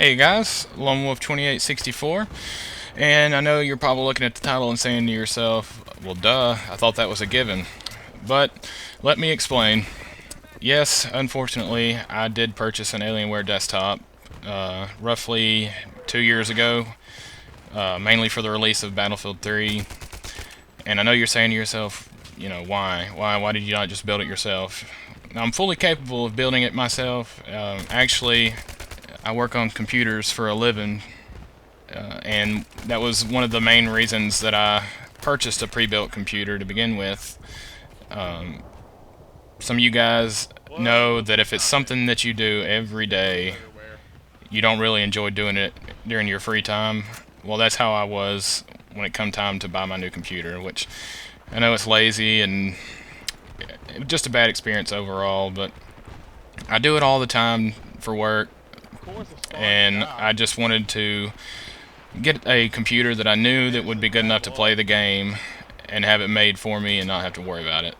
Hey guys, Lone Wolf 2864, and I know you're probably looking at the title and saying to yourself, well duh, I thought that was a given. But let me explain. Yes, unfortunately, I did purchase an Alienware desktop roughly 2 years ago, mainly for the release of Battlefield 3. And I know you're saying to yourself, you know, why did you not just build it yourself? I'm fully capable of building it myself. Actually, I work on computers for a living, and that was one of the main reasons that I purchased a pre-built computer to begin with. Some of you guys know that if it's something that you do every day, you don't really enjoy doing it during your free time. Well, that's how I was when it come time to buy my new computer, which I know it's lazy and just a bad experience overall, but I do it all the time for work, and I just wanted to get a computer that I knew that would be good enough to play the game and have it made for me and not have to worry about it.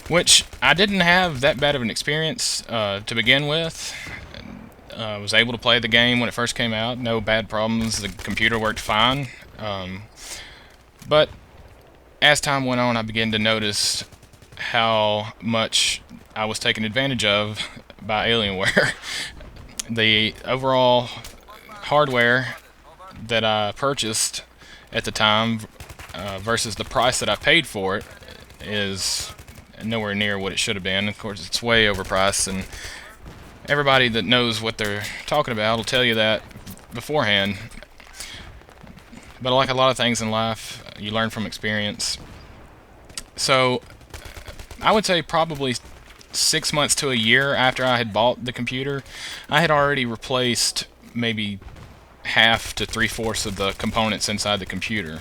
Which I didn't have that bad of an experience to begin with. I was able to play the game when it first came out, no bad problems, the computer worked fine. But as time went on, I began to notice how much I was taken advantage of by Alienware. The overall hardware that I purchased at the time versus the price that I paid for it is nowhere near what it should have been. Of course, it's way overpriced, and everybody that knows what they're talking about will tell you that beforehand. But like a lot of things in life, you learn from experience. So I would say probably 6 months to a year after I had bought the computer, I had already replaced maybe half to three-fourths of the components inside the computer.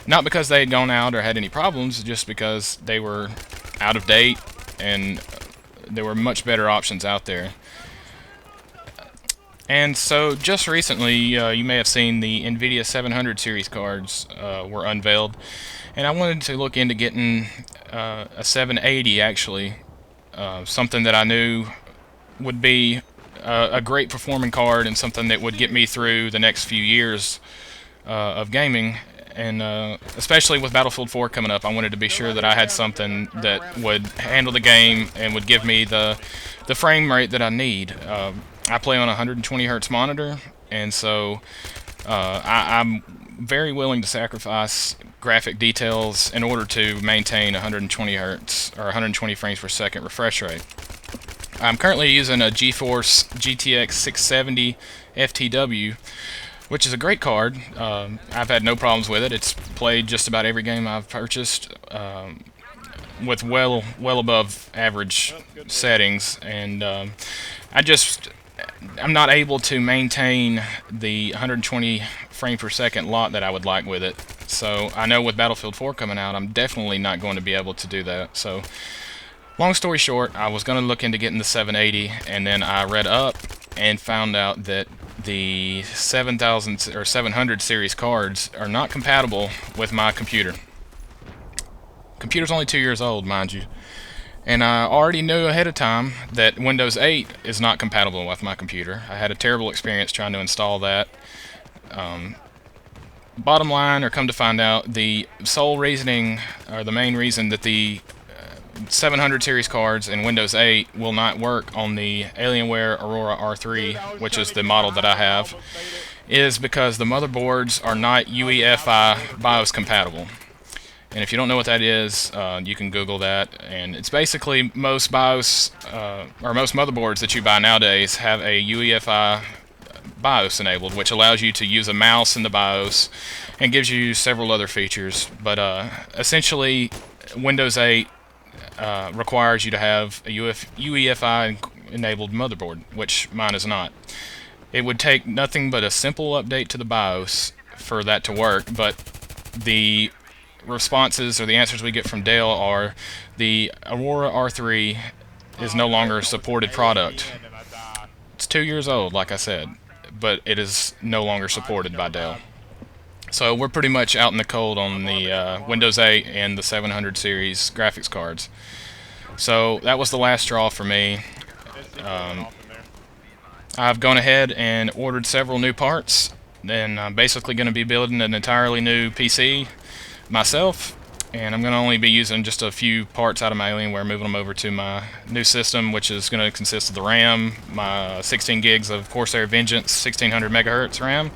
Not because they had gone out or had any problems, just because they were out of date and there were much better options out there. And so just recently, you may have seen the NVIDIA 700 series cards were unveiled, and I wanted to look into getting a 780 actually, something that I knew would be a great performing card and something that would get me through the next few years of gaming. And especially with Battlefield 4 coming up, I wanted to be sure that I had something that would handle the game and would give me the frame rate that I need. I play on a 120 hertz monitor, and so I'm very willing to sacrifice graphic details in order to maintain 120 hertz or 120 frames per second refresh rate. I'm currently using a GeForce GTX 670 FTW, which is a great card. I've had no problems with it. It's played just about every game I've purchased with well above average settings, and I'm not able to maintain the 120 frame per second lot that I would like with it. So I know with Battlefield 4 coming out, I'm definitely not going to be able to do that. So long story short, I was going to look into getting the 780, and then I read up and found out that the 7000 or 700 series cards are not compatible with my computer. Computer's only 2 years old, mind you. And I already knew ahead of time that Windows 8 is not compatible with my computer. I had a terrible experience trying to install that. Bottom line, or come to find out, the sole reasoning, or the main reason that the 700 series cards in Windows 8 will not work on the Alienware Aurora R3, which is the model that I have, is because the motherboards are not UEFI BIOS compatible. And if you don't know what that is, you can Google that, and it's basically most BIOS, or most motherboards that you buy nowadays have a UEFI BIOS enabled, which allows you to use a mouse in the BIOS and gives you several other features. But essentially, Windows 8 requires you to have a UEFI enabled motherboard, which mine is not. It would take nothing but a simple update to the BIOS for that to work, but the responses or the answers we get from Dell are the Aurora R3 is no longer a supported product. It's 2 years old, like I said, but it is no longer supported by Dell. So we're pretty much out in the cold on the Windows 8 and the 700 series graphics cards. So that was the last straw for me. I've gone ahead and ordered several new parts. Then I'm basically going to be building an entirely new PC myself, and I'm going to only be using just a few parts out of my Alienware, moving them over to my new system, which is going to consist of the RAM, my 16 gigs of Corsair Vengeance 1600 megahertz RAM,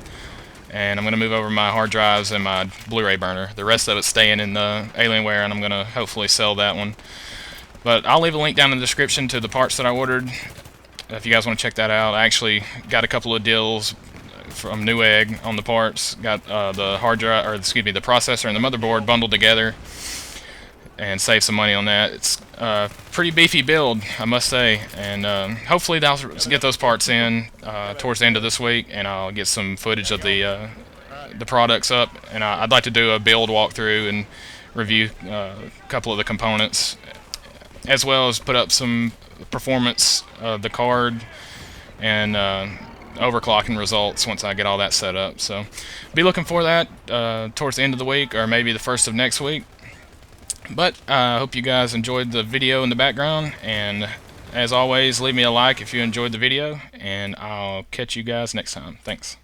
and I'm going to move over my hard drives and my Blu-ray burner. The rest of it's staying in the Alienware, and I'm going to hopefully sell that one. But I'll leave a link down in the description to the parts that I ordered if you guys want to check that out. I actually got a couple of deals from Newegg on the parts. Got the hard drive, or excuse me, the processor and the motherboard bundled together, and saved some money on that. It's a pretty beefy build, I must say, and hopefully I'll get those parts in towards the end of this week, and I'll get some footage of the products up, and I'd like to do a build walkthrough and review a couple of the components, as well as put up some performance of the card and overclocking results once I get all that set up. So be looking for that towards the end of the week, or maybe the first of next week. But I hope you guys enjoyed the video in the background, and as always, leave me a like if you enjoyed the video, and I'll catch you guys next time. Thanks.